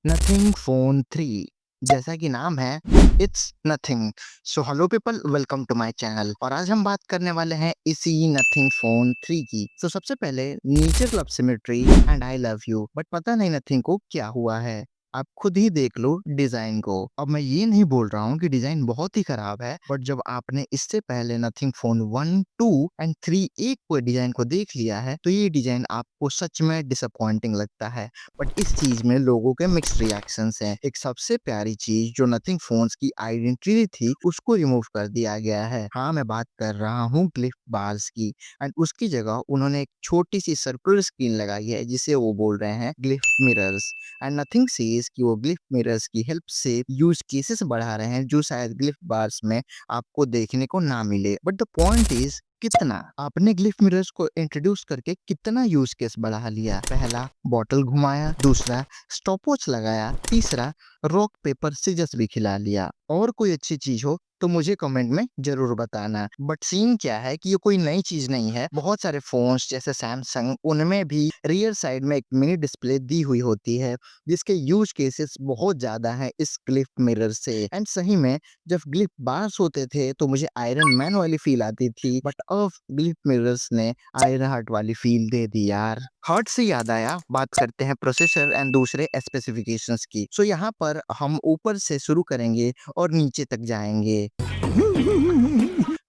Nothing phone 3 जैसा कि नाम है it's nothing. So hello people, welcome to my channel और आज हम बात करने वाले हैं इसी नथिंग फ़ोन 3 की। सबसे पहले nature love symmetry and I love you, but पता नहीं नथिंग को क्या हुआ है। आप खुद ही देख लो डिज़ाइन को। अब मैं ये नहीं बोल रहा हूँ कि डिज़ाइन बहुत ही खराब है, बट जब आपने इससे पहले नथिंग फ़ोन 1, 2 एंड 3 एक को डिज़ाइन को देख लिया है, तो ये डिज़ाइन आपको सच में डिसअपॉइंटिंग लगता है। बट इस चीज में लोगों के मिक्स्ड रिएक्शंस हैं। एक सबसे प्यारी चीज जो नथिंग फोन्स की आइडेंटिटी थी उसको रिमूव कर दिया गया है। हाँ, मैं बात कर रहा हूँ ग्लिफ बार्स की। एंड उसकी जगह उन्होंने एक छोटी सी सर्कुलर स्क्रीन लगाई है जिसे वो बोल रहे हैं glyph mirrors. And nothing says कि वो ग्लिफ मिरर्स की हेल्प से यूज केसेस बढ़ा रहे हैं जो शायद ग्लिफ बार्स में आपको देखने को ना मिले। बट द पॉइंट इज कितना आपने ग्लिफ मिरर्स को इंट्रोड्यूस करके कितना यूज केस बढ़ा लिया। पहला बॉटल घुमाया, दूसरा स्टॉपवॉच लगाया, तीसरा रॉक पेपर सीजर्स भी खिला लिया। और कोई अच्छी चीज हो तो मुझे कमेंट में जरूर बताना। बट सीन क्या है कि ये कोई नई चीज नहीं है। बहुत सारे फोन्स जैसे सैमसंग, उनमें भी रियर साइड में एक मिनी डिस्प्ले दी हुई होती है जिसके यूज केसेस बहुत ज्यादा हैं इस ग्लिफ मिरर से। एंड सही में जब ग्लिफ बार्स होते थे तो मुझे आयरन मैन वाली फील आती थी, बट अब ग्लिफ मिरर्स ने आयरन हार्ट वाली फील दे दी यार। हार्ट से याद आया, बात करते हैं प्रोसेसर एंड दूसरे स्पेसिफिकेशंस की। यहाँ पर हम ऊपर से शुरू करेंगे और नीचे तक जाएंगे।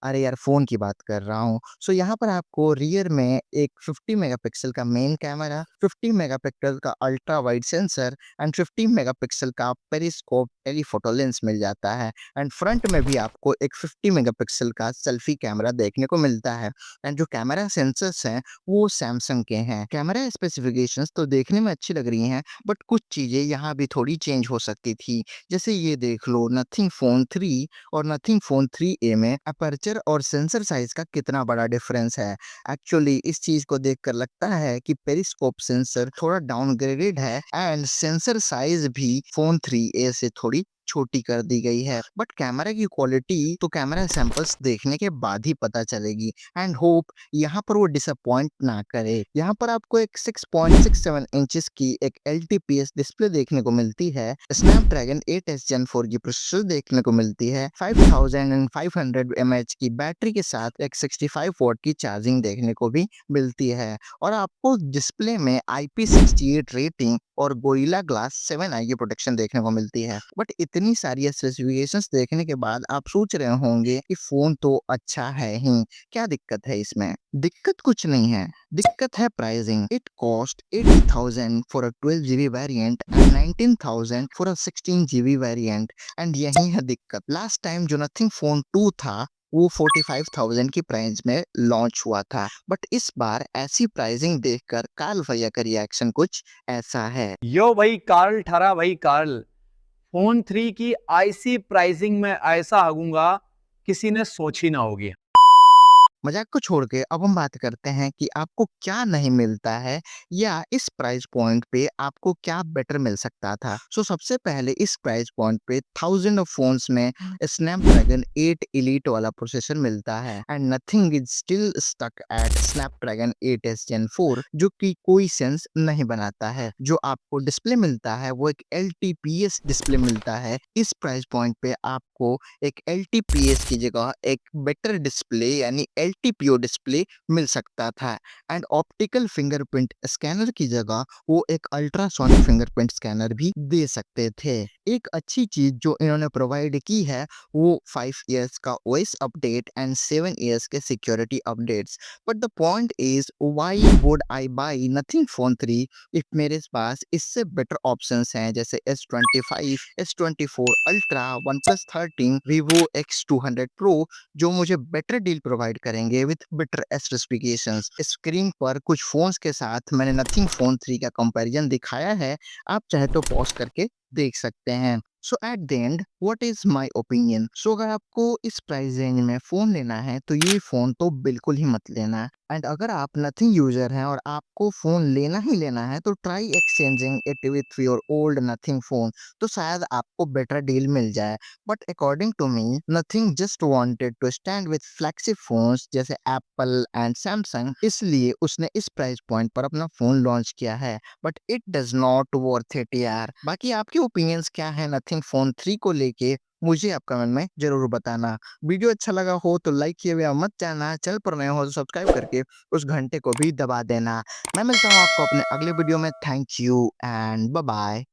अरे यार, फ़ोन की बात कर रहा हूँ। यहाँ पर आपको रियर में एक 50 मेगापिक्सल का मेन कैमरा, 50 मेगापिक्सल का ultra wide sensor and 50 megapixel का पेरिस्कोप टेलीफोटो लेंस मिल जाता है। एंड फ्रंट में भी आपको एक 50 मेगापिक्सल का सेल्फी कैमरा देखने को मिलता है। एंड जो कैमरा सेंसर्स हैं, वो सैमसंग के हैं। कैमरा स्पेसिफिकेशंस तो देखने में अच्छी लग रही हैं, बट कुछ चीज़ें यहाँ भी थोड़ी चेंज हो सकती थी। जैसे ये देख लो, नथिंग फ़ोन 3 और नथिंग फ़ोन 3A में अपर्चर और सेंसर साइज़ का कितना बड़ा डिफरेंस है। एक्चुअली इस चीज़ को देखकर लगता है कि पेरिस्कोप सेंसर थोड़ा डाउनग्रेडेड है एंड सेंसर साइज़ भी फ़ोन 3A से थोड़ी छोटी कर दी गई है। बट कैमरा की क्वालिटी तो कैमरा सैंपल्स देखने के बाद ही पता चलेगी। एंड होप यहाँ पर वो डिसअपॉइंट ना करे। यहाँ पर आपको एक 6.67 इंचेस की एक LTPS डिस्प्ले देखने को मिलती है। स्नैपड्रैगन 8S Gen 4 की प्रोसेसर देखने को मिलती है। 5500 mAh की बैटरी के साथ एक 65 वॉट की चार्जिंग देखने को भी मिलती है। और आपको डिस्प्ले में IP68 रेटिंग और गोरिल्ला ग्लास 7i की प्रोटेक्शन देखने को मिलती है। बट इतनी सारी स्पेसिफिकेशंस देखने के बाद आप सोच रहे होंगे कि फोन तो अच्छा है ही, क्या दिक्कत है इसमें? दिक्कत कुछ नहीं है, दिक्कत है pricing. It cost 80,000 for a 12 GB variant and 19,000 for a 16 GB variant. And यही है दिक्कत। लास्ट टाइम जो नथिंग फोन 2 था वो 45,000 की प्राइस में लॉन्च हुआ था, बट इस बार ऐसी प्राइसिंग देखकर कार्ल भैया का रिएक्शन कुछ ऐसा है। यो भाई कार्ल ठरा भाई कार्ल। फोन 3 की आईसी प्राइसिंग में ऐसा आगूंगा किसी ने सोची ना होगी। मजाक को छोड़ के अब हम बात करते हैं कि आपको क्या नहीं मिलता है या इस प्राइस पॉइंट पे आपको क्या बेटर मिल सकता था। सबसे पहले इस प्राइस पॉइंट पे थाउजेंड ऑफ फोन्स में स्नैपड्रैगन 8 एलीट वाला प्रोसेसर मिलता है and Nothing is still stuck at Snapdragon 8S Gen 4, जो कि कोई सेंस नहीं बनाता है। जो आपको डिस्प्ले मिलता है वो एक LTPS डिस्प्ले मिलता है। इस प्राइस पॉइंट पे आपको एक LTPS की जगह एक बेटर डिस्प्ले यानी LTPO डिस्प्ले मिल सकता था। एंड ऑप्टिकल फिंगरप्रिंट स्कैनर की जगह वो एक अल्ट्रासोनिक फिंगरप्रिंट स्कैनर भी दे सकते थे। एक अच्छी चीज जो इन्होंने प्रोवाइड की है वो 5 इयर्स का OS अपडेट एंड 7 इयर्स के security updates. But the point is why would I by nothing phone 3 if मेरे पास इससे बेटर ऑप्शंस हैं जैसे S25, S24 ultra, OnePlus 13, Vivo X200 Pro, जो मुझे बेटर डील प्रोवाइड करेंगे विथ बेटर स्पेसिफिकेशंस। स्क्रीन पर कुछ फोन्स के साथ मैंने नथिंग फोन 3 का कंपैरिजन दिखाया है, आप चाहे तो पॉज करके देख सकते हैं। So at the end what is my opinion, so अगर आपको इस प्राइस रेंज में फोन लेना है तो ये फोन तो बिल्कुल ही मत लेना। एंड अगर आप नथिंग यूजर हैं और आपको फोन लेना ही लेना है तो try exchanging it with your old Nothing phone, तो शायद आपको बेटर डील मिल जाए। But according to me Nothing just wanted to stand with flagship phones जैसे एप्पल एंड सैमसंग, इसलिए उसने इस प्राइस पॉइंट पर अपना फोन लॉन्च किया है। But it does not worth it यार। बाकी आपके ओपिनियंस क्या है नथिंग फोन 3 को लेके, मुझे आप कमेंट में जरूर बताना। वीडियो अच्छा लगा हो तो लाइक किए हुए मत जाना, चैनल पर नए हो तो सब्सक्राइब करके उस घंटे को भी दबा देना। मैं मिलता हूँ आपको अपने अगले वीडियो में। Thank you and bye bye.